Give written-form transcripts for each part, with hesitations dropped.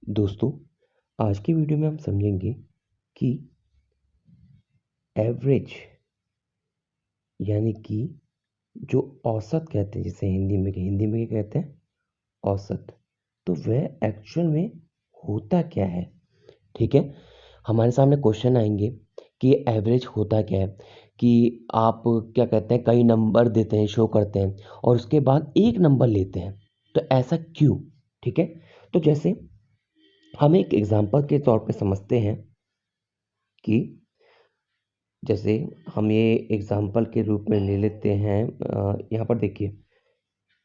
दोस्तों, आज की वीडियो में हम समझेंगे कि एवरेज यानी कि जो औसत कहते हैं, जैसे हिंदी में क्या कहते हैं, औसत। तो वह एक्चुअल में होता क्या है। ठीक है, हमारे सामने क्वेश्चन आएंगे कि एवरेज होता क्या है, कि आप क्या कहते हैं, कई नंबर देते हैं, शो करते हैं और उसके बाद एक नंबर लेते हैं, तो ऐसा क्यों। ठीक है, तो जैसे हम एक एग्जांपल के तौर पे समझते हैं कि जैसे हम ये एग्जाम्पल के रूप में ले लेते हैं। यहाँ पर देखिए,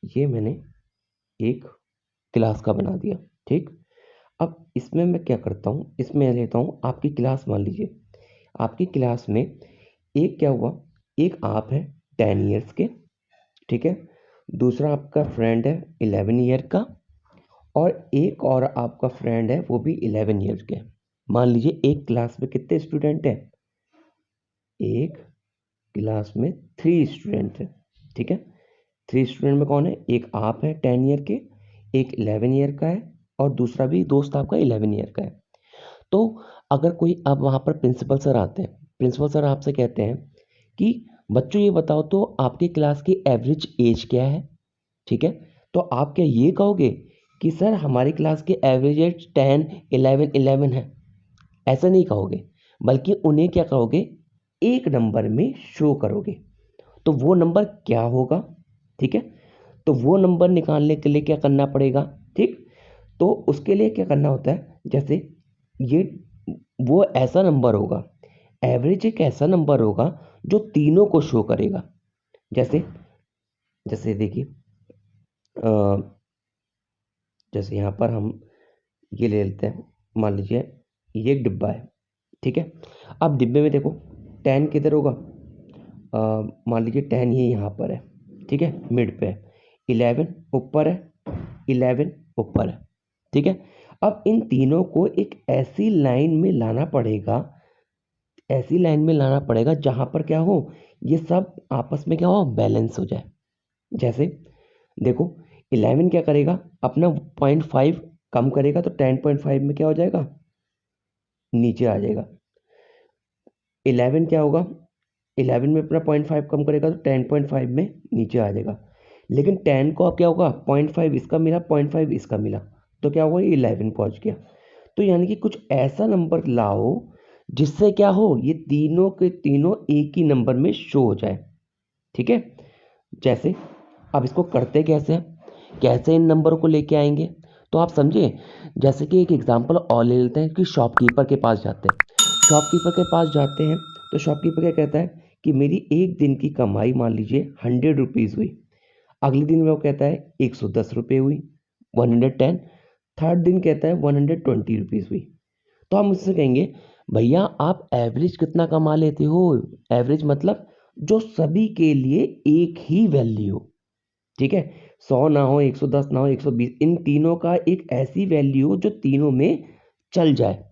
ये मैंने एक क्लास का बना दिया। ठीक, अब इसमें मैं क्या करता हूँ, इसमें लेता हूँ आपकी क्लास। मान लीजिए आपकी क्लास में एक क्या हुआ, एक आप है 10 ईयर्स के। ठीक है, दूसरा आपका फ्रेंड है 11 ईयर का, और एक और आपका फ्रेंड है वो भी 11 ईयर के। मान लीजिए एक क्लास में कितने स्टूडेंट हैं, एक क्लास में 3 स्टूडेंट है। ठीक है, 3 स्टूडेंट में कौन है, एक आप है 10 ईयर के, एक 11 ईयर का है, और दूसरा भी दोस्त आपका 11 ईयर का है। तो अगर कोई अब वहाँ पर प्रिंसिपल सर आते हैं, प्रिंसिपल सर आपसे कहते हैं कि बच्चों ये बताओ तो आपकी क्लास की एवरेज एज क्या है। ठीक है, तो आप क्या ये कहोगे कि सर हमारी क्लास की एवरेज एज 10, 11 है, ऐसा नहीं कहोगे, बल्कि उन्हें क्या कहोगे, एक नंबर में शो करोगे। तो वो नंबर क्या होगा। ठीक है, तो वो नंबर निकालने के लिए क्या करना पड़ेगा। ठीक, तो उसके लिए क्या करना होता है, जैसे ये वो ऐसा नंबर होगा, एवरेज एक ऐसा नंबर होगा जो तीनों को शो करेगा। जैसे जैसे देखिए, जैसे यहाँ पर हम ये ले लेते हैं, मान लीजिए ये एक डिब्बा है। ठीक है, अब डिब्बे में देखो 10 किधर होगा, मान लीजिए 10 ये यहाँ पर है। ठीक है, मिड पे है, 11 ऊपर है, 11 ऊपर है। ठीक है, अब इन तीनों को एक ऐसी लाइन में लाना पड़ेगा, ऐसी लाइन में लाना पड़ेगा जहां पर क्या हो, ये सब आपस में क्या हो, बैलेंस हो जाए। जैसे देखो, 11 क्या करेगा, अपना 0.5 कम करेगा तो 10.5 में क्या हो जाएगा, नीचे आ जाएगा। 11 क्या होगा, 11 में अपना 0.5 कम करेगा तो 10.5 में नीचे आ जाएगा। लेकिन 10 को अब क्या होगा, 0.5 इसका मिला, 0.5 इसका मिला, तो क्या होगा, ये 11 पहुंच गया। तो यानी कि कुछ ऐसा नंबर लाओ जिससे क्या हो, ये तीनों के तीनों एक ही नंबर में शो हो जाए। ठीक है, जैसे अब इसको करते कैसे हैं, कैसे इन नंबरों को लेके आएंगे, तो आप समझे। जैसे कि एक एग्जांपल और ले लेते हैं कि शॉपकीपर के पास जाते हैं, शॉपकीपर के पास जाते हैं, तो शॉपकीपर क्या कहता है कि मेरी एक दिन की कमाई मान लीजिए 100 रुपीज़ हुई। अगले दिन वो कहता है 110 रुपये हुई, 110। थर्ड दिन कहता है 120 रुपीज़ हुई। तो हम उससे कहेंगे भैया आप एवरेज कितना कमा लेते हो। एवरेज मतलब जो सभी के लिए एक ही वैल्यू हो। ठीक है, 100 ना हो, 110 ना हो, 120, इन तीनों का एक ऐसी वैल्यू जो तीनों में चल जाए।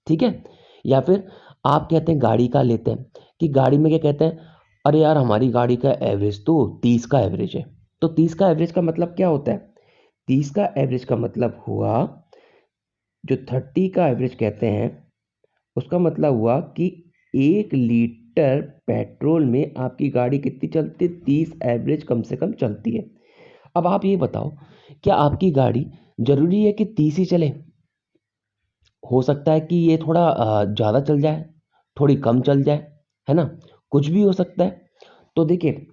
ठीक है, या फिर आप कहते हैं गाड़ी का लेते हैं, कि गाड़ी में क्या कहते हैं, अरे यार हमारी गाड़ी का एवरेज तो 30 का एवरेज है। तो 30 का एवरेज का मतलब क्या होता है, 30 का एवरेज का मतलब हुआ, जो 30 का एवरेज कहते हैं उसका मतलब हुआ कि 1 लीटर पेट्रोल में आपकी गाड़ी कितनी चलती है, 30 एवरेज कम से कम चलती है। अब आप ये बताओ, क्या आपकी गाड़ी जरूरी है कि 30 ही चले, हो सकता है कि ये थोड़ा ज़्यादा चल जाए, थोड़ी कम चल जाए, है ना, कुछ भी हो सकता है। तो देखिए,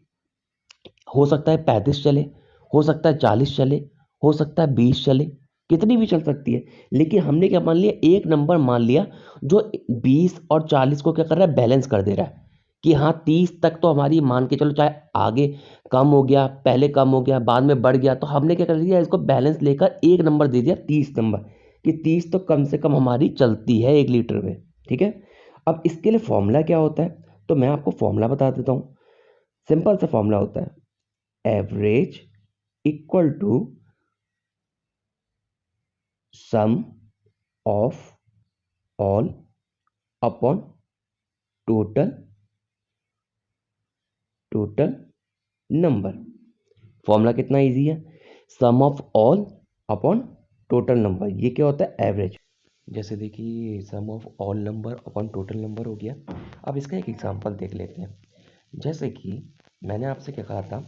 हो सकता है 35 चले, हो सकता है 40 चले, हो सकता है 20 चले, कितनी भी चल सकती है। लेकिन हमने क्या मान लिया, एक नंबर मान लिया जो 20 और 40 को क्या कर रहा है, बैलेंस कर दे रहा है। कि हाँ 30 तक तो हमारी मान के चलो, चाहे आगे कम हो गया, पहले कम हो गया, बाद में बढ़ गया, तो हमने क्या कर दिया, इसको बैलेंस लेकर एक नंबर दे दिया, 30 नंबर, कि 30 तो कम से कम हमारी चलती है 1 लीटर में। ठीक है, अब इसके लिए फॉर्मूला क्या होता है, तो मैं आपको फॉर्मूला बता देता हूँ। सिंपल सा फॉर्मूला होता है, average equal to sum of all upon total total number. Formula कितना इजी है, sum of all upon total number, ये क्या होता है? एवरेज। जैसे देखिए sum of all number upon total number हो गया। अब इसका एक एग्जांपल देख लेते हैं। जैसे कि मैंने आपसे क्या कहा था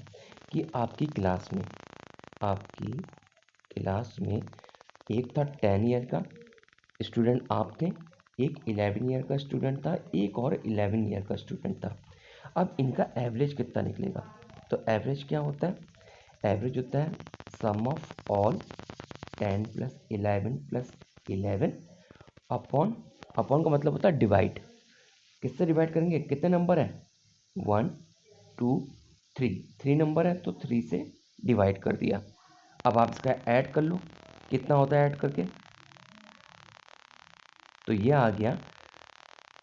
कि आपकी क्लास में एक था 10 ईयर का स्टूडेंट आप थे, एक 11 ईयर का स्टूडेंट था, एक और 11 ईयर का स्टूडेंट था। अब इनका एवरेज कितना निकलेगा? तो एवरेज क्या होता है? एवरेज होता है sum of all 10 plus 11 upon, upon का मतलब होता है डिवाइड। किससे डिवाइड करेंगे? कितने नंबर है? 1 2 3, 3 नंबर है तो 3 से डिवाइड कर दिया। अब आप इसका ऐड कर लो, कितना होता है ऐड करके? तो ये आ गया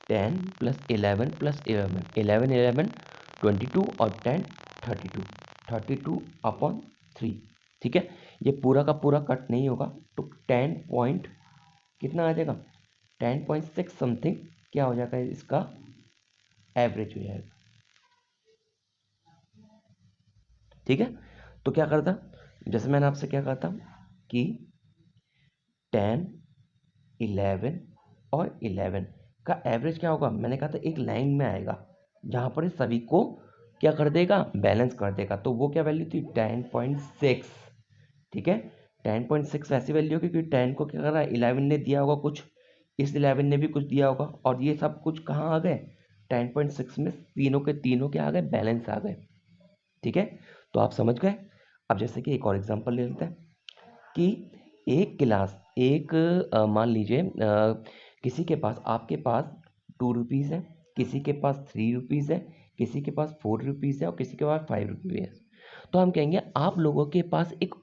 10 प्लस 11 प्लस 11, 11 11 22 और 10 32, 32 अपॉन 3। ठीक है, ये पूरा का पूरा कट नहीं होगा तो 10 पॉइंट कितना आ जाएगा? 10.6 समथिंग क्या हो जाएगा? इसका एवरेज हो जाएगा। ठीक है, तो क्या करता, जैसे मैंने आपसे क्या कहा था कि 10 11 और 11 का एवरेज क्या होगा? मैंने कहा था एक लाइन में आएगा जहां पर सभी को क्या कर देगा? बैलेंस कर देगा। तो वो क्या वैल्यू थी? 10.6। ठीक है, 10.6 ऐसी वैल्यू होगी क्योंकि 10 को क्या कर रहा है? 11 ने दिया होगा कुछ, इस 11 ने भी कुछ दिया होगा, और ये सब कुछ कहाँ आ गए? 10.6 में तीनों के तीनों क्या आ गए? बैलेंस आ गए। ठीक है, तो आप समझ गए। अब जैसे कि एक और एग्जांपल ले लेते हैं कि एक क्लास, एक मान लीजिए किसी के पास, आपके पास 2 रुपीज़ है, किसी के पास 3 रुपीज़ है, किसी के पास 4 रुपीज़ है और किसी के पास 5 रुपीज़ है। तो हम कहेंगे आप लोगों के पास एक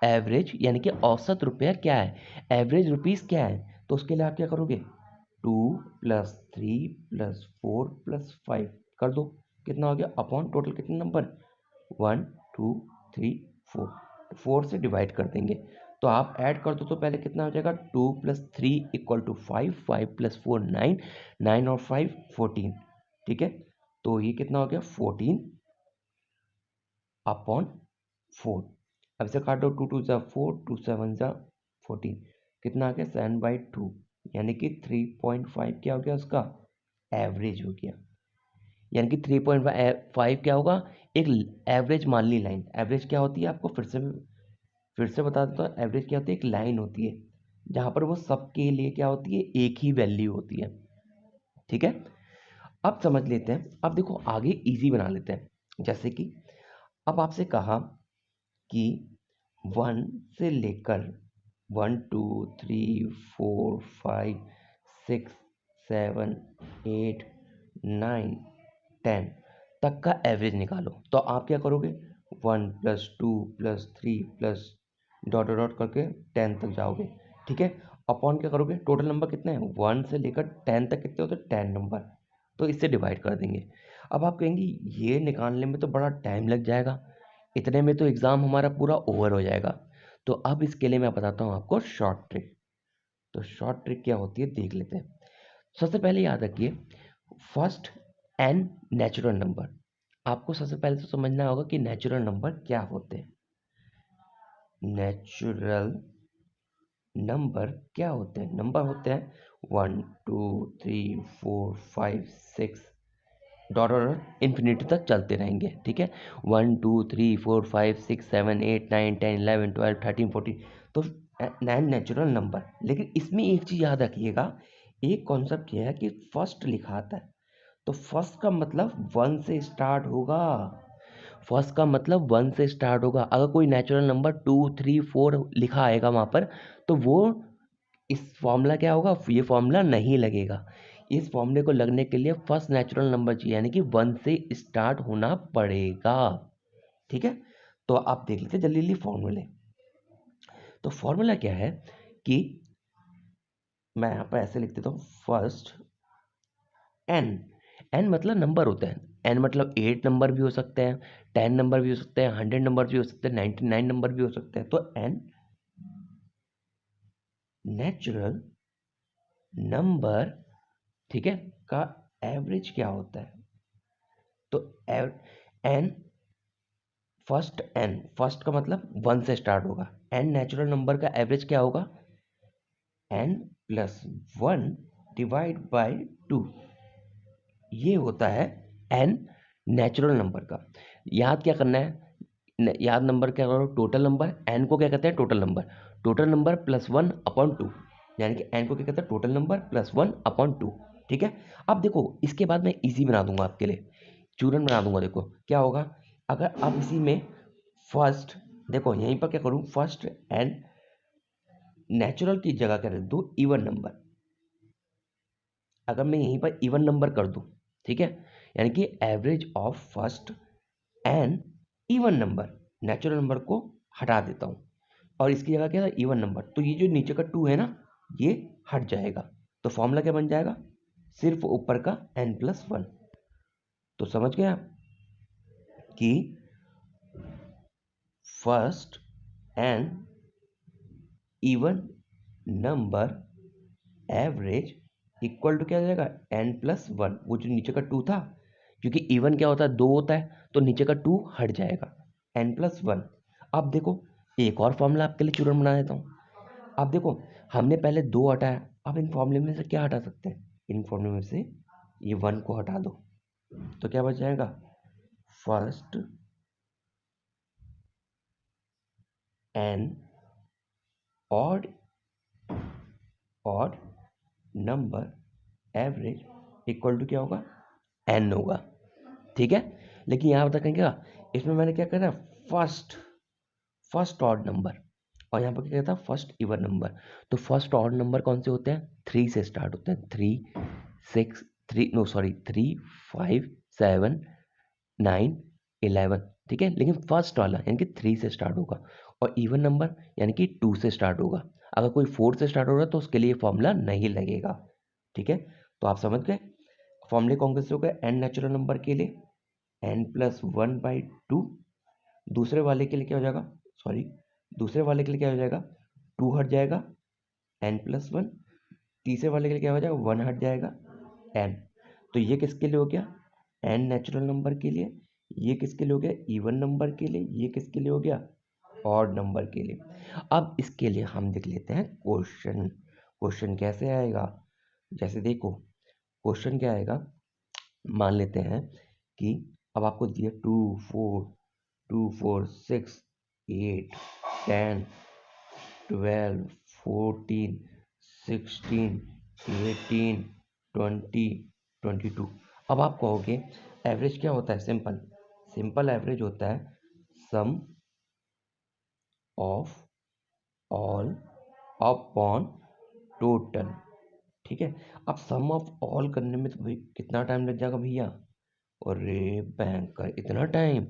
एवरेज यानी कि औसत रुपया क्या है? एवरेज रुपीज़ क्या है? तो उसके लिए आप क्या करोगे? 2 + 3 + 4 + 5 कर दो, कितना हो गया? अपॉन टोटल कितने नंबर? 1 2 3 4, 4 से डिवाइड कर देंगे। तो आप ऐड कर दो तो पहले कितना हो जाएगा? 2 + 3 = 5, 5 + 4 9, 9 और 5 14। ठीक है, तो ये कितना हो गया? 14 अपॉन 4। अब इसे काटो, 2 2 ज़ा 4, 2 7 ज़ा 14, कितना आ गया? 7/2, यानी कि 3.5 क्या हो गया? उसका एवरेज हो गया। यानी कि 3.5 क्या होगा? एक एवरेज मान ली लाइन। एवरेज क्या होती है? आपको फिर से बता देता हूँ, एवरेज क्या होती है? एक लाइन होती है जहां पर वो सबके लिए क्या होती है? एक ही वैल्यू होती है। ठीक है, अब समझ लेते हैं। अब देखो आगे इजी बना लेते हैं। जैसे कि अब आपसे कहा कि 1 से लेकर 1 2 3 4 5 6 7 8 9 10 तक का एवरेज निकालो। तो आप क्या करोगे? 1 + 2 + 3 प्लस डॉट डॉट डॉट करके 10 तक जाओगे। ठीक है, अपॉन क्या करोगे? टोटल नंबर कितने हैं? 1 से लेकर 10 तक कितने होते हैं? 10 नंबर, तो इससे डिवाइड कर देंगे। अब आप कहेंगे ये निकालने में तो बड़ा टाइम लग जाएगा, इतने में तो एग्ज़ाम हमारा पूरा ओवर हो जाएगा। तो अब इसके लिए मैं बताता हूँ आपको शॉर्ट ट्रिक। तो शॉर्ट ट्रिक क्या होती है देख लेते हैं। सबसे पहले याद रखिए, फर्स्ट एन नेचुरल नंबर। आपको सबसे पहले तो समझना होगा कि नेचुरल नंबर क्या होते हैं। नेचुरल नंबर क्या होते हैं? नंबर होते हैं 1 2 3 4 5 6 डॉट डॉट इन्फिनिटी तक चलते रहेंगे। ठीक है, 1 2 3 4 5 6 7 8 9 10 11 12 13 14, तो 9 नेचुरल नंबर। लेकिन इसमें एक चीज़ याद रखिएगा, एक कॉन्सेप्ट यह है कि फर्स्ट लिखा आता है, तो फर्स्ट का मतलब 1 से स्टार्ट होगा। फर्स्ट का मतलब 1 से स्टार्ट होगा। अगर कोई नेचुरल नंबर 2 3 4 लिखा आएगा वहाँ पर, तो वो इस फॉर्मूला क्या होगा? ये फॉर्मूला नहीं लगेगा। इस फॉर्मूले को लगने के लिए फर्स्ट नेचुरल नंबर चाहिए, यानी कि 1 से स्टार्ट होना पड़ेगा। ठीक है, तो आप देख लीजिए जल्दी जल्दी फॉर्मूले। तो फॉर्मूला क्या है कि मैं यहाँ पर ऐसे लिख देता हूँ, फर्स्ट एन। एन मतलब नंबर होता है। एन मतलब 8 नंबर भी हो सकते हैं, 10 नंबर भी हो सकते हैं, 100 नंबर भी हो सकते हैं, 99 नंबर भी हो सकते हैं। तो एन नेचुरल नंबर, ठीक है, का एवरेज क्या होता है? तो एन फर्स्ट एन, फर्स्ट का मतलब 1 से स्टार्ट होगा, एन नेचुरल नंबर का एवरेज क्या होगा, एन प्लस 1 डिवाइड बाय 2, ये होता है एन नेचुरल नंबर का। याद क्या करना है, याद नंबर क्या करो, टोटल नंबर, एन को क्या कहते हैं total number, total number plus 1 upon 2, यानी कि एन को क्या कहते हैं टोटल नंबर प्लस 1 अपॉन 2। ठीक है, अब देखो इसके बाद मैं इजी बना दूंगा आपके लिए, चूरन बना दूंगा। देखो क्या होगा, अगर अब इसी में फर्स्ट, देखो यहीं पर क्या करूं, फर्स्ट एन नेचुरल की जगह क्या रख दूं, इवन नंबर। अगर मैं यहीं पर इवन नंबर कर दूं, ठीक है, यानी कि average of first n even number, natural number को हटा देता हूं और इसकी जगह क्या है, इवन नंबर, तो ये जो नीचे का 2 है ना, ये हट जाएगा, तो फॉर्मूला क्या बन जाएगा, सिर्फ ऊपर का n+1। तो समझ गया कि first n even number average equal to क्या हो जाएगा, n+1, वो जो नीचे का 2 था, क्योंकि इवन क्या होता है 2 होता है, तो नीचे का 2 हट जाएगा, n+1। अब देखो एक और फॉर्मूला आपके लिए चूरन बना देता हूँ। अब देखो हमने पहले 2 हटाया, अब इन फॉर्मूले में से क्या हटा सकते हैं, इन फॉर्मूले में से ये 1 को हटा दो, तो क्या बच जाएगा, first n odd number average equal to क्या होगा, एन होगा। ठीक है, लेकिन यहाँ बता कहेंगे इसमें मैंने क्या करा, फर्स्ट ऑड नंबर, और यहाँ पर क्या कहता है फर्स्ट इवन नंबर। तो फर्स्ट ऑड नंबर कौन से होते हैं, 3 से स्टार्ट होते हैं, 3 6 3 नो सॉरी 3 5 7 9 11। ठीक है, लेकिन फर्स्ट वाला यानी कि 3 से स्टार्ट होगा, और इवन नंबर यानी कि 2 से स्टार्ट होगा। अगर कोई 4 से स्टार्ट हो रहा है तो उसके लिए फॉर्मूला नहीं लगेगा। ठीक है, तो आप समझ गए फॉर्मूले कौन से हो गए, एन नेचुरल नंबर के लिए n+1/2, दूसरे वाले के लिए क्या हो जाएगा, सॉरी दूसरे वाले के लिए क्या हो जाएगा, 2 हट जाएगा, n+1, तीसरे वाले के लिए क्या हो जाएगा, 1 हट जाएगा, n। तो ये किसके लिए हो गया, n नेचुरल नंबर के लिए, ये किसके लिए हो गया, इवन नंबर के लिए, ये किसके लिए हो गया, ऑड नंबर के लिए। अब इसके लिए हम देख लेते हैं क्वेश्चन, क्वेश्चन कैसे आएगा, जैसे देखो क्वेश्चन क्या आएगा, मान लेते हैं कि अब आपको दिया 2 4 6 8 10 12 14 16 18 20 22। अब आप कहोगे एवरेज क्या होता है, सिंपल सिंपल एवरेज होता है sum of all upon total. ठीक है, अब सम ऑफ ऑल करने में तो भाई कितना टाइम लग जाएगा भैया, अरे बैंक का इतना टाइम,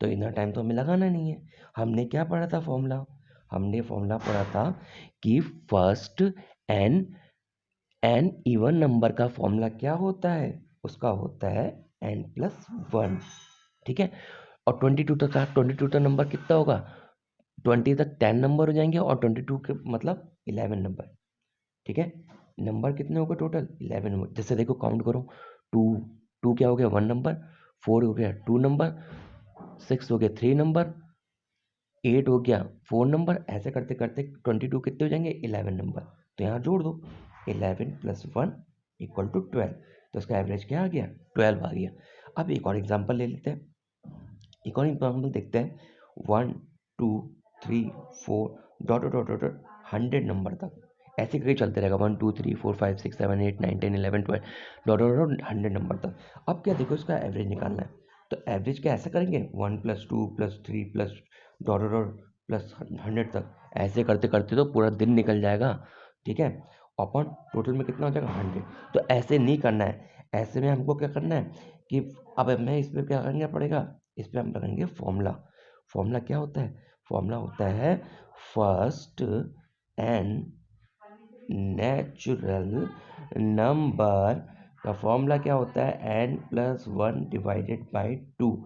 तो इतना टाइम तो हमें लगाना नहीं है। हमने क्या पढ़ा था फॉर्मूला, हमने फॉर्मूला पढ़ा था कि first n n even number का फॉर्मूला क्या होता है, उसका होता है n+1। ठीक है, और 22 तक का 22 तक नंबर कितना होगा, 20 तक 10 नंबर हो जाएंगे और 22 के मतलब 11 नंबर। ठीक है, नंबर कितने हो गए टोटल, 11 नंबर। जैसे देखो काउंट करो, 2 2 क्या हो गया, 1 नंबर, 4 हो गया 2 नंबर, 6 हो गया 3 नंबर, 8 हो गया 4 नंबर, ऐसे करते करते 22 कितने हो जाएंगे, 11 नंबर। तो यहाँ जोड़ दो, 11+1 इक्वल टू 12, तो इसका एवरेज क्या आ गया, 12 आ गया। अब एक और एग्जाम्पल ले लेते हैं, एक और एग्जाम्पल देखते हैं, 1 2 3 4 dot dot dot dot 100 number तक ऐसे करके चलते रहेगा, 1 2 3 4 5 6 7 8 9 10 11 12 डॉट डॉट डॉट 100 नंबर तक। अब क्या देखो इसका एवरेज निकालना है, तो एवरेज क्या ऐसा करेंगे, 1+2+3+ डॉट डॉट डॉट प्लस 100 तक, ऐसे करते करते तो पूरा दिन निकल जाएगा। ठीक है, अपन टोटल में कितना हो जाएगा, 100। तो ऐसे नहीं करना है, ऐसे में हमको क्या करना है कि अब हमें इस पर क्या करना पड़ेगा, इस पर हम लगाएंगे फॉर्मूला। फॉर्मूला क्या होता है, फॉर्मूला होता है फर्स्ट एन नेचुरल नंबर का फॉर्मूला क्या होता है, n+1 डिवाइडेड बाई 2।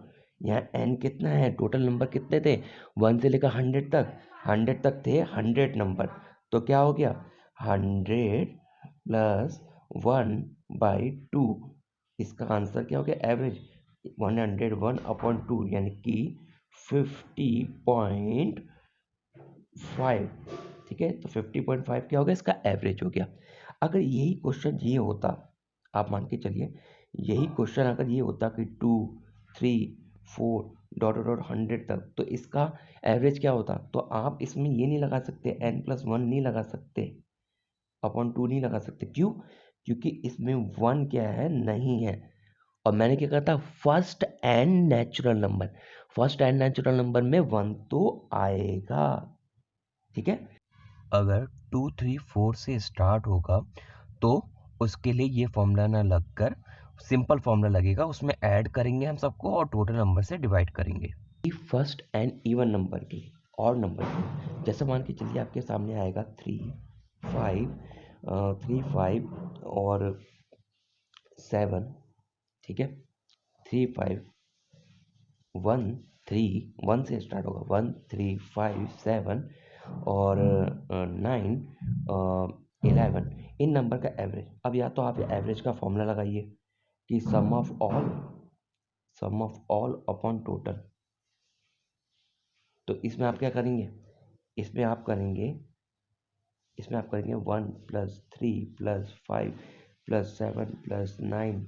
यहाँ n कितना है, टोटल नंबर कितने थे, 1 से लेकर 100 तक, 100 तक थे 100 नंबर, तो क्या हो गया 100+1/2। इसका आंसर क्या हो गया, एवरेज 101/2, यानी कि 50.5, ठीक है। तो 50.5 क्या हो गया, इसका एवरेज हो गया। अगर यही क्वेश्चन ये होता, आप मान के चलिए यही क्वेश्चन अगर ये होता कि 2, 3, 4 डॉट डॉट 100 तक, तो इसका एवरेज क्या होता। तो आप इसमें ये नहीं लगा सकते, n+1 नहीं लगा सकते, अपॉन 2 नहीं लगा सकते। क्यों? क्योंकि इसमें 1 क्या है, नहीं है। और मैंने क्या कहा था, first and natural number, first and natural number में 1 तो आएगा, ठीक है। अगर 2, 3, 4 से स्टार्ट होगा तो उसके लिए ये फॉर्मूला ना लगकर सिंपल फॉर्मूला लगेगा, उसमें ऐड करेंगे हम सबको और टोटल नंबर से डिवाइड करेंगे। फर्स्ट एंड इवन नंबर की और नंबर की, जैसे मान के चलिए आपके सामने आएगा 3, 5 और 7, ठीक है। 3, 5, 1, 3, 1 से स्टार्ट होगा, 1, 3, 5, 7 और 9, 11, इन नंबर का एवरेज। अब या तो आप एवरेज का फॉर्मूला लगाइए कि सम ऑफ ऑल अपॉन टोटल। तो इसमें आप क्या करेंगे, इसमें आप करेंगे 1 + 3 + 5 + 7 + 9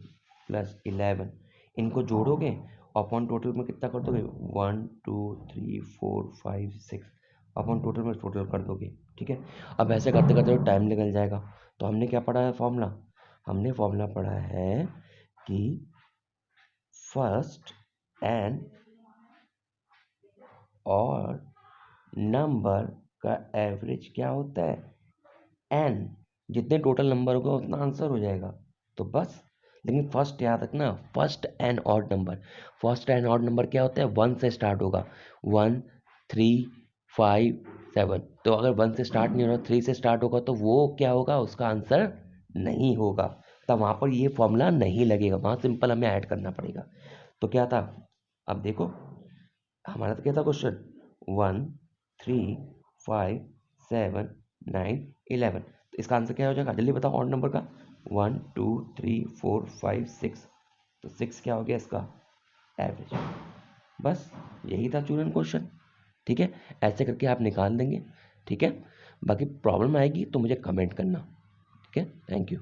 + 11, इनको जोड़ोगे अपॉन टोटल में कितना कर दोगे, 1, 2, 3, 4, 5, 6 अपॉन टोटल में टोटल कर दोगे, ठीक है। अब ऐसे करते करते टाइम निकल जाएगा। तो हमने क्या पढ़ा है फॉर्मूला, हमने फॉर्मूला पढ़ा है कि फर्स्ट एंड और नंबर का एवरेज क्या होता है, एन। जितने टोटल नंबर होगा उतना आंसर हो जाएगा, तो बस। लेकिन फर्स्ट याद रखना, first and odd number, first and odd number क्या होता है, 1 से स्टार्ट होगा, 1, 3, 5, 7। तो अगर 1 से स्टार्ट नहीं हो रहा, 3 से स्टार्ट होगा, तो वो क्या होगा, उसका आंसर नहीं होगा। तब वहाँ पर ये फॉर्मूला नहीं लगेगा, वहाँ सिंपल हमें ऐड करना पड़ेगा। तो क्या था, अब देखो हमारा तो क्या था क्वेश्चन, 1, 3, 5, 7, 9, 11। तो इसका आंसर क्या हो जाएगा, जल्दी बताओ, ऑड नंबर का 1, 2, 3, 4, 5, 6। तो 6 क्या हो गया इसका एवरेज। बस यही था चूरन क्वेश्चन, ठीक है। ऐसे करके आप निकाल देंगे, ठीक है। बाकी प्रॉब्लम आएगी तो मुझे कमेंट करना, ठीक है। Thank you.